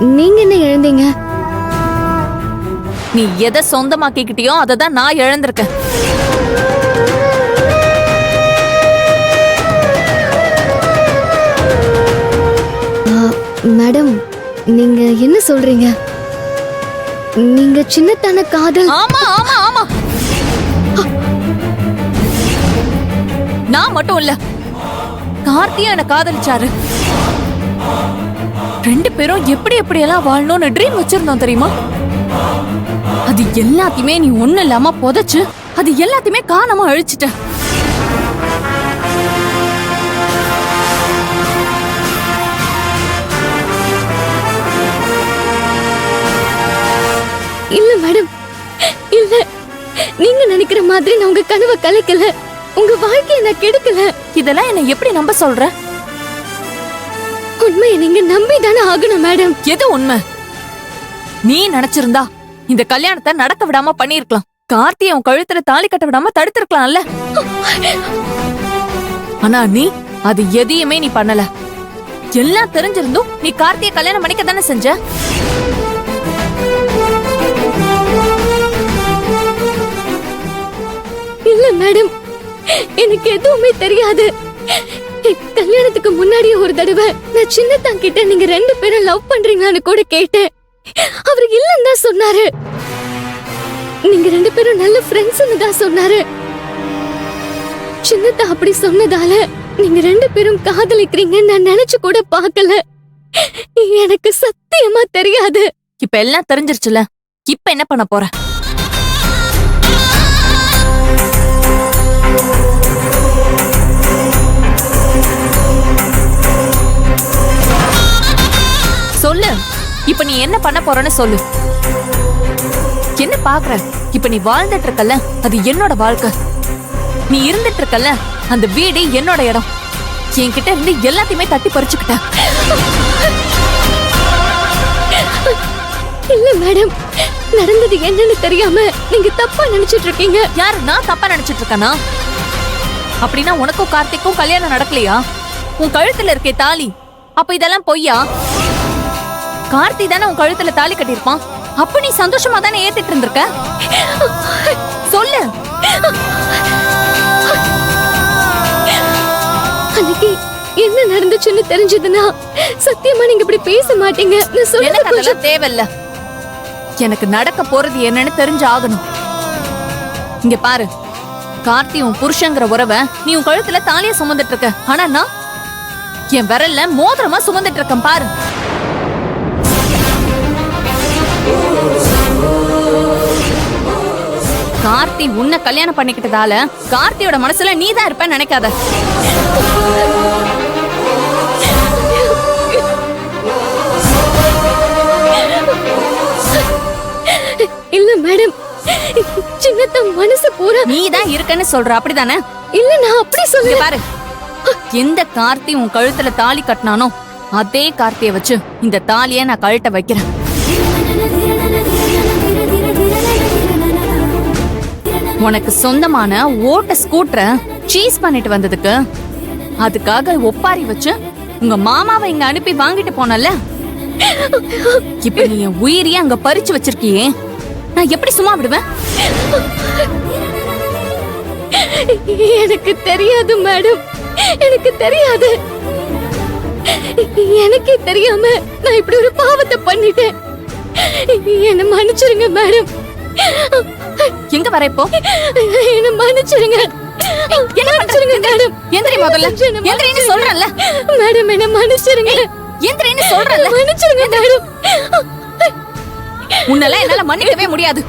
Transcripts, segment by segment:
நீங்க என்ன இழந்தீங்க? நீ எதை சொந்தமாக்கிக்கிட்டியோ அதை தான் நான் இழந்திருக்கேன். மேடம், நீங்க என்ன சொல்றீங்க? நீங்க சின்னத்தான காதல்? ஆமா ஆமா ஆமா, நான் மட்டும் இல்ல, கார்த்தியும் என்ன காதலிச்சாரு. ரெண்டு பேரும் எப்படி எப்படி எல்லாம் வாழணும்னு ட்ரீம் வச்சிருந்தோம் தெரியுமா? அது எல்லாத்தையுமே நீ ஒண்ணு இல்லாம புதைச்சு அது எல்லாத்தையுமே காணாம அழிச்சிட்ட. இல்ல மேடம், இல்ல, நீங்க நினைக்கிற மாதிரி நான் உங்க கனவை கலைக்கல, உங்க வாழ்க்கையை நான் கெடுக்கல. இதெல்லாம் என்ன எப்படி நம்ப சொல்ற? உண்மையை நீங்க நம்பிதானே ஆகணும் மேடம். எது உண்மை? நீ நினைச்சிருந்தா இந்த கல்யாணத்தை நடக்க விடாம பண்ணிருக்கலாம். கார்த்தியை உன் கழுத்துல தாலி கட்ட விடாம தடுத்திருக்கலாம்ல. ஆனா நீ அது எதையுமே நீ பண்ணல. எல்லாம் தெரிஞ்சிருந்தும் நீ கார்த்தியை கல்யாணம் பண்ணிக்க தானே செஞ்ச. இல்ல மேடம், எனக்கு எதுவுமே தெரியாது. கல்யாணத்துக்கு முன்னாடி ஒரு தடவை நான் சின்னத்தான் கிட்ட நீங்க ரெண்டு பேரும் லவ் பண்றீங்களான்னு கூட கேட்டேன். அவர் இல்லன்னு தான் சொன்னாரு. நீங்க ரெண்டு பேரும் நல்ல ஃப்ரெண்ட்ஸ்னு தான் சொன்னாரு. சின்னத்தா அப்படி சொன்னதால நீங்க ரெண்டு பேரும் காதலிக்கிறீங்கன்னு நான் நினைச்சு கூட பார்க்கல. எனக்கு சத்தியமா தெரியாது. இப்ப எல்லாம் தெரிஞ்சிருச்சுல, இப்ப என்ன பண்ண போற? சொல்லு, இப்ப நீ என்ன பண்ண போறன்னு சொல்லு. என்ன பாக்குற? இப்ப நீ வாழ்ந்துட்டு இருக்கல, அது என்னோட வாழ்க்கை. நீ இருந்துட்டு இருக்கல, அந்த வீடு என்னோட இடம். என்கிட்ட இருந்து எல்லாத்தையுமே தட்டி பறிச்சுக்கிட்ட. இல்ல மேடம், நடந்தது என்னன்னு தெரியாம நீங்க தப்பா நினைச்சிட்டு இருக்கீங்க. யாரு? நான் தப்பா நினைச்சிட்டு இருக்கேனா? அப்படின்னா உனக்கும் கார்த்திக்கும் கல்யாணம் நடக்கலையா? உன் கழுத்துல இருக்கே தாலி, அப்ப இதெல்லாம் பொய்யா? கார்த்தி தானே உன் கழுத்துல தாலி கட்டியிருப்பான். அப்ப நீ சந்தோஷமா தானே ஏத்திட்டு இருந்திருக்க. சொல்லு. அன்னைக்கு என்ன நடந்துச்சுன்னு தெரிஞ்சதுன்னா சத்தியமா நீங்க இப்படி பேச மாட்டீங்க. நான் சொல்றது கொஞ்சம் தேவையில்ல. எனக்கு நடக்க போறது என்னன்னு தெரிஞ்சு ஆகணும். இங்க பாரு, கார்த்தி உன் புருஷங்கிற உறவை நீ உன் கழுத்துல தாலிய சுமந்துட்டு இருக்க. ஆனா நான் என் விரல்ல மோதிரமா சுமந்துட்டு இருக்கேன் பாரு. கார்த்தி உன்னை கல்யாணம் பண்ணிக்கிட்டதால கார்த்தியோட மனசுல நீதான் இருப்ப நினைக்காத. இல்ல மேடம், சின்னத்த மனசு பூரா நீதான் இருக்கன்னு சொல்ற, அப்படிதானே? இல்ல, நான் அப்படி சொல்ல. பாரு, எந்த கார்த்தி உன் கழுத்துல தாலி கட்டினானோ அதே கார்த்திய வச்சு இந்த தாலிய நான் கழுட்ட வைக்கிறேன். உனக்கு சொந்தமான ஓட்ட ஸ்கூட்டரை சீஸ் பண்ணிட்டு வந்ததுக்கு அதுக்காக ஒப்பாரி வச்சு உங்க மாமாவை இங்க அனுப்பி வாங்கிட்டு போனல. இப்ப நீ என் உயிரியே அங்க பறிச்சு வச்சிருக்கியே, நான் எப்படி சும்மா விடுவேன்? எனக்கு தெரியாது மேடம், எனக்கு தெரியாது. எனக்கே தெரியாம நான் இப்படி ஒரு பாவத்தை பண்ணிட்டேன். என்ன மன்னிச்சிருங்க மேடம். எங்க வர இப்போ? என்ன மன்னிச்சிருங்க. என்ன மன்னிச்சிருங்க மேடம். எந்திரி முதல்ல. எந்திரின்னு சொல்றேன்ல மேடம், என்ன மன்னிச்சிருங்க. எந்திரின்னு சொல்றேன்ல. மன்னிச்சிருங்க மேடம். உன்னெல்லாம் என்னால மன்னிக்கவே முடியாது.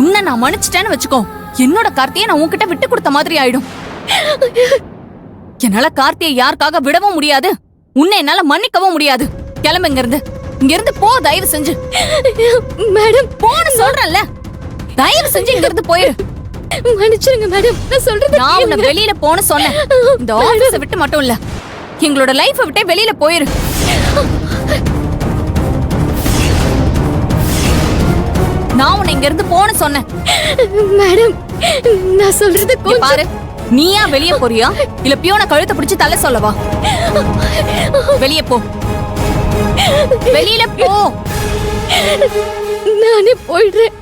உன்னை நான் மன்னிச்சிட்டேன்னு வச்சுக்கோ, என்னோட கார்த்தியை நான் உன்கிட்ட விட்டு கொடுத்த மாதிரி ஆயிடும். என்னால கார்த்தியை யாருக்காக விடவும் முடியாது, உன்னை என்னால மன்னிக்கவும் முடியாது. கிளம்பு இங்க இருந்து. இங்க இருந்து போ, தயவு செஞ்சு. மேடம், போன்னு சொல்றேன்ல, தயவு செஞ்சு இங்க இருந்து போயிரு. மன்னிச்சிருங்க மேடம், நான் சொல்றது நான் உன்னை வெளியில போன்னு சொன்னேன். இந்த ஆபீஸை விட்டு மட்டும் இல்ல, எங்களோட லைஃபை விட்டே வெளியில போயிரு. நான் உன்னை இங்க இருந்து போன்னு சொன்னேன். மேடம், நான் சொல்றது பாரு, நீயா வெளியே போறியா இல்ல பியோன கழுத்தை பிடிச்சு தலை சொல்லவா? வெளியே போ. வெளியில போ. நானே போயிடுறேன்.